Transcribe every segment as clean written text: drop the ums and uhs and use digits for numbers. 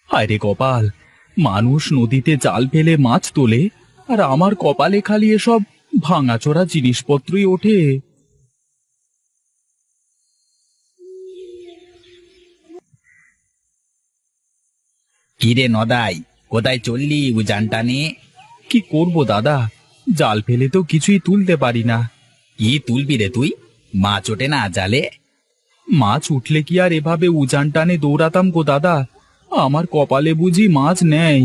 হায় রে কপাল, মানুষ নদীতে জাল ফেলে মাছ তোলে, আর আমার কপালে খালি এসব ভাঙাচোরা জিনিসপত্রই ওঠে। কিরে নদাই, কোথায় চললি উজানটা নিয়ে? কি করব দাদা, জাল ফেলে তো কিছুই তুলতে পারি না। কি তুলবি রে তুই? মাছ ওঠে না জালে? মাছ উঠলে কি আর এভাবে উজান টানে দৌড়াতাম গো দাদা, আমার কপালে বুঝি মাছ নেই।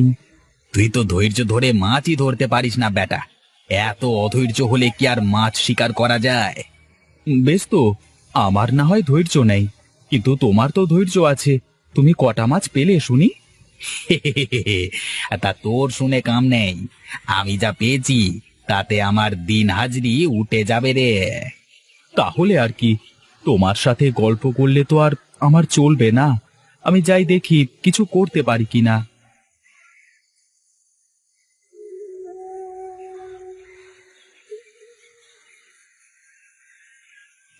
তুই তো ধৈর্য ধরে মাছই ধরতে পারিস না বেটা। এত অধৈর্য হলে কি আর মাছ শিকার করা যায়? বেশ তো, আমার না হয় ধৈর্য নেই, কিন্তু তোমার তো ধৈর্য আছে। তুমি কটা মাছ পেলে শুনি? তা তোর শুনে কাম নেই। আমি যা পেয়েছি তাতে আমার দিন হাজরি উঠে যাবে রে। তাহলে আর কি, তোমার সাথে গল্প করলে তো আর আমার চলবে না। আমি যাই দেখি কিছু করতে পারি কিনা।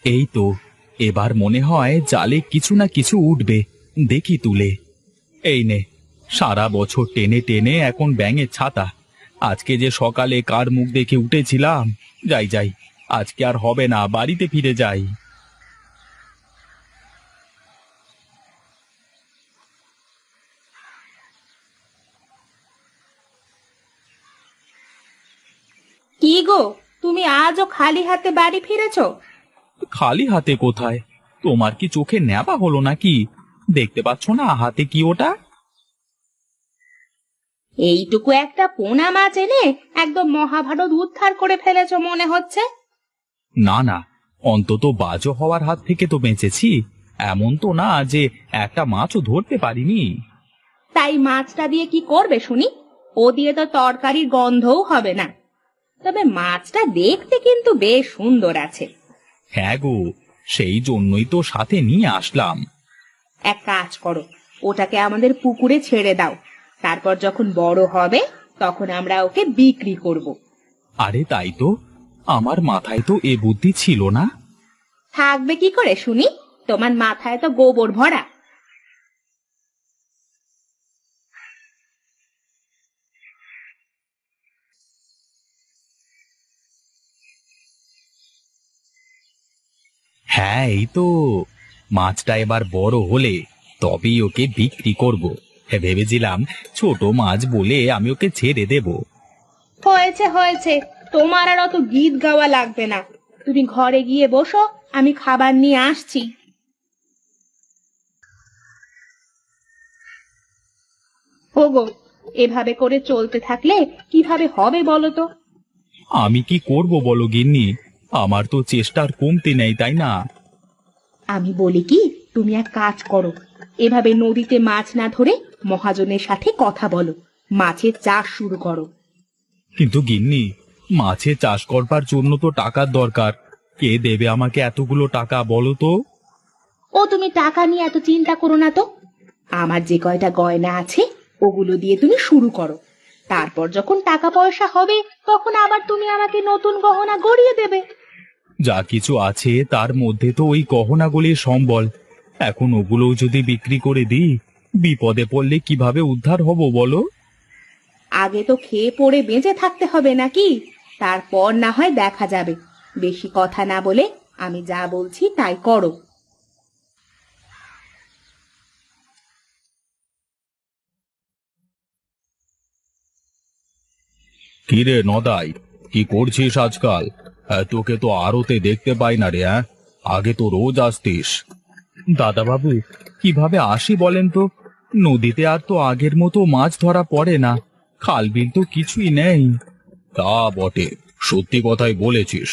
এই তো, এবার মনে হয় জালে কিছু না কিছু উঠবে, দেখি তুলে। এই নে, সারা বছর টেনে টেনে এখন ব্যাঙের ছাতা। আজকে যে সকালে কার মুখ দেখে উঠেছিলাম। যাই যাই, আজকে আর হবে না, বাড়িতে ফিরে যাই। কি গো, তুমি আজও খালি হাতে বাড়ি ফিরেছো? খালি হাতে কোথায়? তোমার কি চোখে নেবা হলো নাকি? দেখতে পাচ্ছ না হাতে কি ওটা? এইটুকু একটা পোনা মাছ এনে একদম মহাভারত উদ্ধার করে ফেলেছো মনে হচ্ছে। না না, অন্তত বাজো হওয়ার হাত থেকে তো বেঁচেছি। এমন তো না যে একটা মাছও ধরতে পারিনি। তাই মাছটা দিয়ে কি করবে শুনি? ও দিয়ে তো তরকারির গন্ধও হবে না। তবে মাছটা দেখতে কিন্তু বেশ সুন্দর আছে। হ্যাঁ গো, সেই জন্যই তো সাথে নিয়ে আসলাম। এক কাজ করো, ওটাকে আমাদের পুকুরে ছেড়ে দাও। তারপর যখন বড় হবে তখন আমরা ওকে বিক্রি করব। আরে তাই তো, আমার মাথায় তো এ বুদ্ধি ছিল না। থাকবে কি করে শুনি? তোমার মাথায় তো গোবর ভরা। হ্যাঁ এই তো, মাছটা এবার বড় হলে তবেই ওকে বিক্রি করব। ভেবেছিলাম ছোট মাছ বলে আমি ওকে ছেড়ে দেব। হয়েছে হয়েছে, তোমার আর অত গীত গাওয়া লাগবে না। তুমি ঘরে গিয়ে বসো, আমি খাবার নিয়ে আসছি। ওগো, এভাবে করে চলতে থাকলে কিভাবে হবে বলো তো? আমি কি করব বলো গিন্নি, আমার তো চেষ্টার কমতি নেই, তাই না? আমি বলি কি, তুমি এক কাজ করো, এভাবে নদীতে মাছ না ধরে মহাজনের সাথে কথা বলো, মাছের চাষ শুরু করো। কিন্তু গিন্নি, মাছে চাষ করবার জন্য তো টাকার দরকার। কে দেবে আমাকে এতগুলো টাকা বলো তো? ও তুমি টাকা নিয়ে এত চিন্তা করো না তো। আমার যে কয়টা গয়না আছে ওগুলো দিয়ে তুমি শুরু করো। তারপর যখন টাকা পয়সা হবে তখন আবার তুমি আমাকে নতুন গহনা গড়িয়ে দেবে। যা কিছু আছে তার মধ্যে তো ওই গহনাগুলির সম্বল। এখন ওগুলোও যদি বিক্রি করে দিই, বিপদে পড়লে কিভাবে উদ্ধার হব বলো? আগে তো খেয়ে পড়ে বেঁচে থাকতে হবে নাকি? তারপর না হয় দেখা যাবে। বেশি কথা না বলে আমি যা বলছি তাই করো। কিরে নদাই, কি করছিস আজকাল? তোকে তো আড়তে দেখতে পাই না রে। আগে তো রোজ আসতিস। দাদা বাবু, কিভাবে আসি বলেন তো? নদীতে আর তো আগের মতো মাছ ধরা পড়ে না, খাল বিল তো কিছুই নেই। তা বটে, সত্যি কথাই বলেছিস।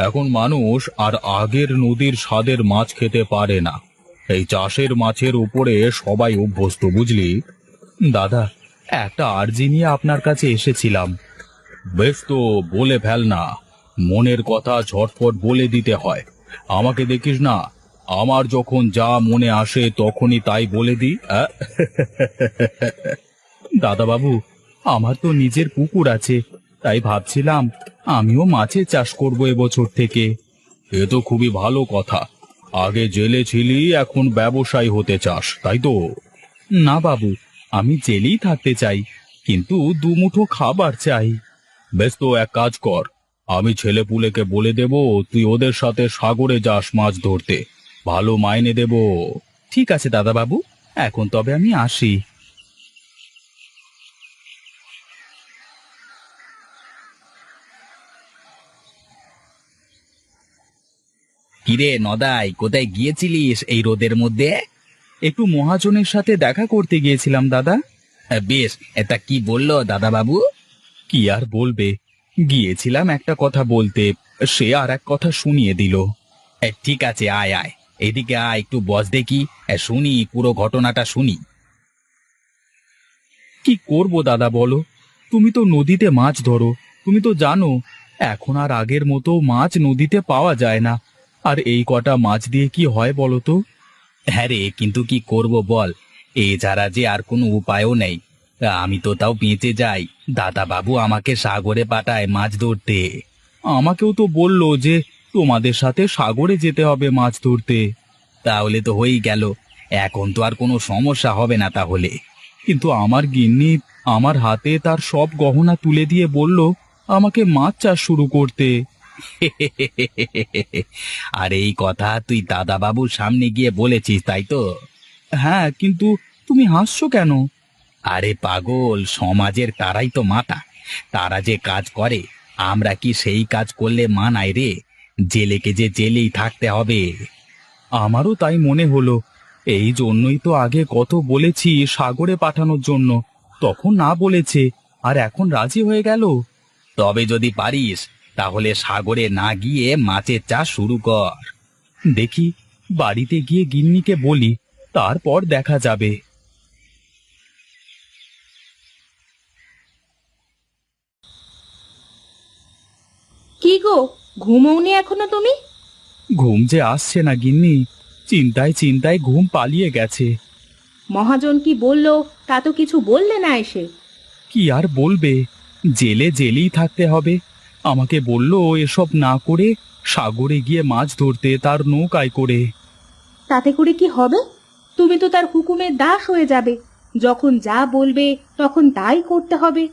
এখন মানুষ আর আগের নদীর স্বাদের মাছ খেতে পারে না। এই চাষের মাছের উপরে সবাই অভ্যস্ত, বুঝলি? দাদা, একটা আর্জি নিয়ে আপনার কাছে এসেছিলাম। বেশ তো, বলে ফেল না। মনের কথা ঝটপট বলে দিতে হয়। আমাকে দেখিস না, আমার যখন যা মনে আসে তখনই তাই বলে দিই। দাদা বাবু, আমার তো নিজের পুকুর আছে, তাই ভাবছিলাম আমিও মাছের চাষ করব এবছর থেকে। এ তো খুবই ভালো কথা। আগে জেলে ছিলি, এখন ব্যবসায়ী হতে চাস তাই তো? না বাবু, আমি জেলেই থাকতে চাই, কিন্তু দুমুঠো খাবার চাই। বেশ, তো এক কাজ কর, আমি ছেলেপুলেকে বলে দেব তুই ওদের সাথে সাগরে যাস মাছ ধরতে, ভালো মাইনে দেব। ঠিক আছে দাদা বাবু, এখন তবে আমি আসি। কিরে নদাই, কোথায় গিয়েছিলিস এই রোদের মধ্যে? একটু মহাজনের সাথে দেখা করতে গিয়েছিলাম দাদা। বেশ, এটা কি বললো দাদা বাবু? কি আর বলবে, গিয়েছিলাম একটা কথা বলতে, সে আর এক কথা শুনিয়ে দিল। ঠিক আছে, আয় আয়, এদিকে আয়, একটু বস দেখি, শুনি, পুরো ঘটনাটা শুনি। কি করব দাদা বলো, তুমি তো নদীতে মাছ ধরো, তুমি তো জানো এখন আর আগের মতো মাছ নদীতে পাওয়া যায় না। আর এই কটা মাছ দিয়ে কি হয় বলো তো? হ্যাঁ রে, কিন্তু কি করব বল, এ ছাড়া যে আর কোনো উপায়ও নেই। আমি তো তাও বেঁচে যাই, দাদা বাবু আমাকে সাগরে পাঠায় মাছ ধরতে। আমাকেও তো বললো যে তোমাদের সাথে সাগরে যেতে হবে মাছ ধরতে। তাহলে তো হয়েই গেল, এখন তো আর কোনো সমস্যা হবে না তাহলে। কিন্তু আমার গিন্নি আমার হাতে তার সব গহনা তুলে দিয়ে বলল আমাকে মাছ চাষ শুরু করতে। আর এই কথা তুই দাদা বাবুর সামনে গিয়ে বলেছিস তাই তো? হ্যাঁ, কিন্তু তুমি হাসছো কেন? আরে পাগল, সমাজের তারাই তো মাথা, তারা যে কাজ করে আমরা কি সেই কাজ করলে মানায় রে? জেলেকে যে জেলেই থাকতে হবে। আমারও তাই মনে হলো, এই জন্যই তো আগে কত বলেছি সাগরে পাঠানোর জন্য, তখন না বলেছে, আর এখন রাজি হয়ে গেল। তবে যদি পারিস তাহলে সাগরে না গিয়ে মাছের চাষ শুরু কর। দেখি, বাড়িতে গিয়ে গিন্নিকে বলি, তারপর দেখা যাবে। কি গো, ঘুমোওনি এখনো তুমি? ঘুম যে আসছে না গিন্নি, চিন্তায় চিন্তায় ঘুম পালিয়ে গেছে। মহাজন কি বললো তা তো কিছু বললে না এসে? কি আর বলবে, জেলে জেলেই থাকতে হবে। আমাকে বলল এসব না করে সাগরে গিয়ে মাছ ধরতে, তার নৌকায় করে। তাতে করে কি হবে? তুমি তো তার হুকুমের দাস হয়ে যাবে, যখন যা বলবে তখন তাই করতে হবে।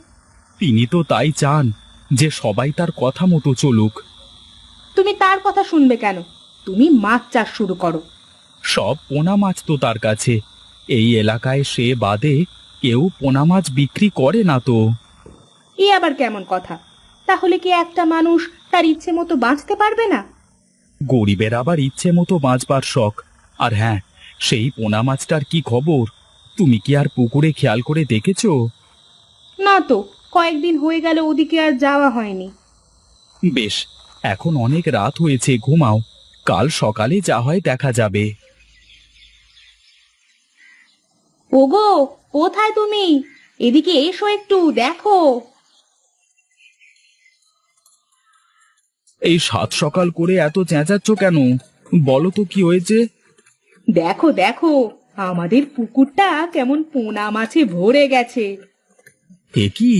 তিনি তো তাই চান যে সবাই তার কথা মতো চলুক। তুমি তার কথা শুনবে কেন? তুমি মাছ চাষ শুরু করো। সব পোনা মাছ তো তার কাছে, এই এলাকায় সে বাদে কেউ পোনা মাছ বিক্রি করে না তো। এ আবার কেমন কথা? তাহলে কি একটা মানুষ তার ইচ্ছে মতো বাঁচতে পারবে না? গরিবের আবার ইচ্ছে মতো বাঁচবার শখ। আর হ্যাঁ, সেই পোনা মাছটার কি খবর? তুমি কি আর পুকুরে খেয়াল করে দেখেছো? না তো, কয়েকদিন হয়ে গেল ওদিকে আর যাওয়া হয়নি। বেশ, এখন অনেক রাত হয়েছে, ঘুমাও, কাল সকালে যা হয় দেখা যাবে। ওগো, কোথায় তুমি? এদিকে এসো, একটু দেখো। এই সাত সকাল করে এত চেঁচাচ্ছ কেন? বলো তো কি হয়েছে? দেখো দেখো, আমাদের পুকুরটা কেমন পোনা মাছে ভরে গেছে। এ কি,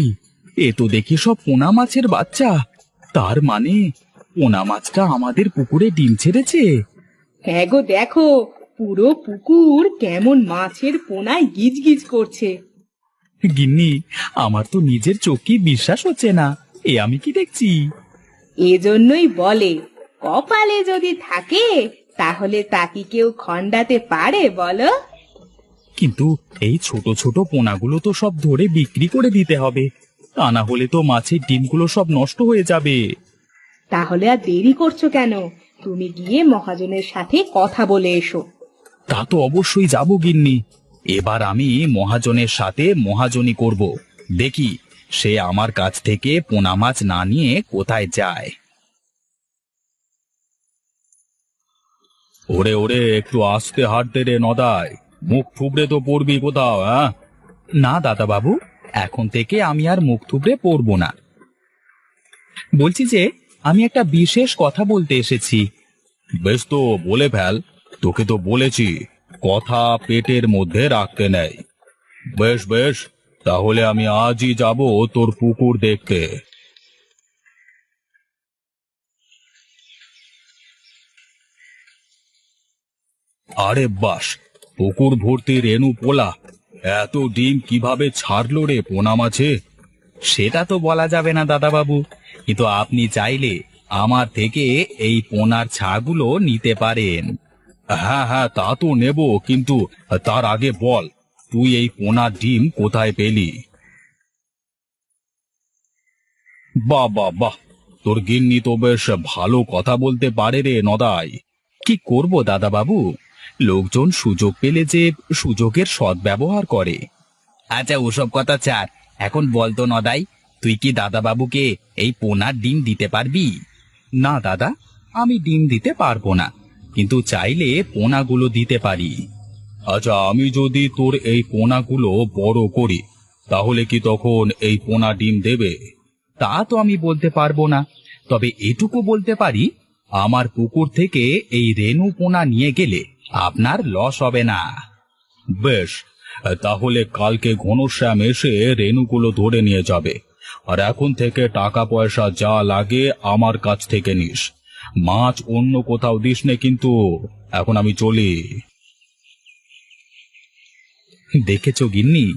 এ তো দেখি সব পোনা মাছের বাচ্চা। তার মানে পোনা মাছটা আমাদের পুকুরে ডিম ছেড়েছে। হ্যাঁ গো, দেখো, পুরো পুকুর কেমন মাছের পোনায় গিজ গিজ করছে। গিন্নি, আমার তো নিজের চোখেই বিশ্বাস হচ্ছে না, এ আমি কি দেখছি? এজন্যই বলে, কপালে যদি থাকে তাহলে তা কি কেউ খণ্ডাতে পারে বলো? কিন্তু এই ছোট ছোট পোনাগুলো তো সব ধরে বিক্রি করে দিতে হবে, তা না হলে তো মাছের ডিমগুলো সব নষ্ট হয়ে যাবে। তাহলে আর দেরি করছো কেন? তুমি গিয়ে মহাজনের সাথে কথা বলে এসো। তা তো অবশ্যই যাব গিন্নি, এবার আমি মহাজনের সাথে মহাজনী করব, দেখি সে আমার কাছ থেকে পোনা মাছ না নিয়ে কোথায় যায়। ওরে ওরে, একটু আস্তে হাঁটতে রে নদাই, মুখ থুবড়ে তো পড়বি কোথাও, হ্যাঁ? না দাদা বাবু, এখন থেকে আমি আর মুখ থুবড়ে পড়বো না। বলছি যে আমি একটা বিশেষ কথা বলতে এসেছি। বেশ, তো বলে ফেল, তোকে তো বলেছি কথা পেটের মধ্যে রাখতে নেই। বেশ বেশ, তাহলে আমি আজই যাব তোর পুকুর দেখতে। আরে বাস, পুকুর ভর্তি রেনু পোলা, এত ডিম কিভাবে ছাড়লো রে পোনা মাছে? সেটা তো বলা যাবে না দাদাবাবু, কিন্তু আপনি চাইলে আমার থেকে এই পোনার ছাগুলো নিতে পারেন। হ্যাঁ হ্যাঁ, তা তো নেব, কিন্তু তার আগে বল, তুই এই পোনার ডিম কোথায় পেলি? বাহ বাহ বাহ, তোর গিন্নি তো বেশ ভালো কথা বলতে পারে রে নদাই। কি করব দাদাবাবু, লোকজন সুযোগ পেলে যে সুযোগের সদ্ব্যবহার করে। আচ্ছা ওসব কথা ছাড়, এখন বলতো নদাই, তুই কি দাদাবাবুকে এই পোনার ডিম দিতে পারবি? না দাদা, আমি ডিম দিতে পারবো না, কিন্তু চাইলে পোনাগুলো দিতে পারি। আচ্ছা, আমি যদি তোর এই পোনাগুলো বড় করি, তাহলে কি তখন এই পোনা ডিম দেবে? তা তো আমি বলতে পারবো না, তবে এটুকু বলতে পারি, আমার পুকুর থেকে এই রেনু পোনা নিয়ে গেলে আপনার লস হবে না। বেশ, তাহলে কালকে ঘনশ্যাম এসে রেনুগুলো ধরে নিয়ে যাবে, আর এখন থেকে টাকা পয়সা যা লাগে আমার কাছ থেকে নিস। মাছ অন্য কোথাও দিস নে কিন্তু। এখন আমি চলি। দেখেছো গিন্নি,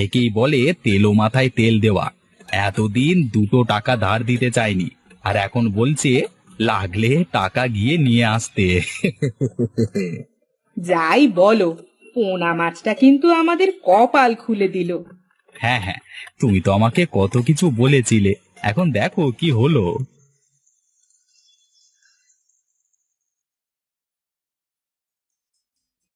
একেই বলে তেলো মাথায় তেল দেওয়া। এতদিন 2 টাকা ধার দিতে চাইনি, আর এখন বলছে লাগলে টাকা গিয়ে নিয়ে আসতে। যাই বলো, পোনা মাছটা কিন্তু আমাদের কপাল খুলে দিল। হ্যাঁ হ্যাঁ, তুমি তো আমাকে কত কিছু বলেছিলে, এখন দেখো কি হলো।